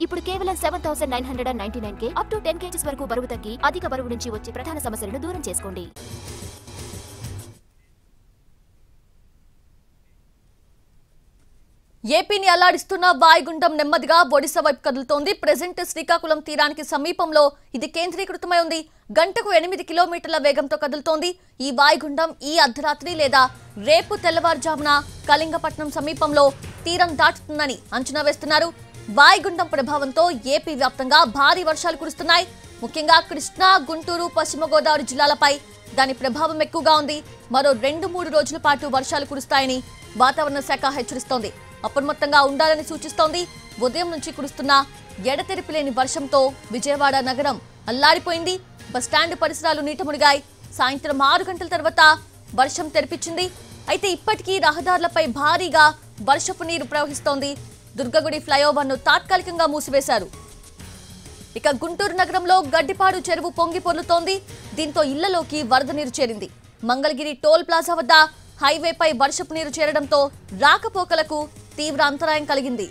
ఇప్పుడు కేవలం 7,999 up to 10 kgs వరకు బరువు తగ్గి అధిక బరువు నుంచి వచ్చే ప్రధాన సమస్యలను దూరం చేసుకోండి. ఏపీని అల్లాడిస్తున్న వాయుగుండం నెమ్మదిగా ఒడిశా వైపు కదులుతోంది. ప్రెజెంట్ శ్రీకాకుళం తీరానికి సమీపంలో ఇది కేంద్రీకృతమై ఉంది. గంటకు 8 కిలోమీటర్ల వేగంతో కదులుతోంది. ఈ వాయుగుండం ఈ అర్ధరాత్రి లేదా రేపు తెల్లవారుజామున కళింగపట్నం సమీపంలో తీరం దాటుతుందని అంచనా వేస్తున్నారు. వాయుగుండం ప్రభావంతో ఏపీ వ్యాప్తంగా భారీ వర్షాలు కురుస్తున్నాయి. ముఖ్యంగా కృష్ణా, గుంటూరు, పశ్చిమ గోదావరి జిల్లాలపై దాని ప్రభావం ఎక్కువగా ఉంది. మరో 2-3 రోజుల పాటు వర్షాలు కురుస్తాయని వాతావరణ శాఖ హెచ్చరిస్తోంది. అప్రమత్తంగా ఉండాలని సూచిస్తోంది. ఉదయం నుంచి కురుస్తున్న ఎడతెరిపి లేని వర్షంతో విజయవాడ నగరం అల్లాడిపోయింది. బస్టాండ్ పరిసరాలు నీట మునిగాయి. సాయంత్రం 6 గంటల తర్వాత వర్షం తెరిపించింది. అయితే ఇప్పటికీ రహదారులపై భారీగా వర్షపు నీరు ప్రవహిస్తోంది. దుర్గగుడి ఫ్లైఓవర్ను తాత్కాలికంగా మూసివేశారు. ఇక గుంటూరు నగరంలో గడ్డిపాడు చెరువు పొంగి పొర్లుతోంది. దీంతో ఇళ్లలోకి వరద నీరు చేరింది. మంగళగిరి టోల్ ప్లాజా వద్ద హైవేపై వర్షపు నీరు చేరడంతో రాకపోకలకు తీవ్ర అంతరాయం కలిగింది.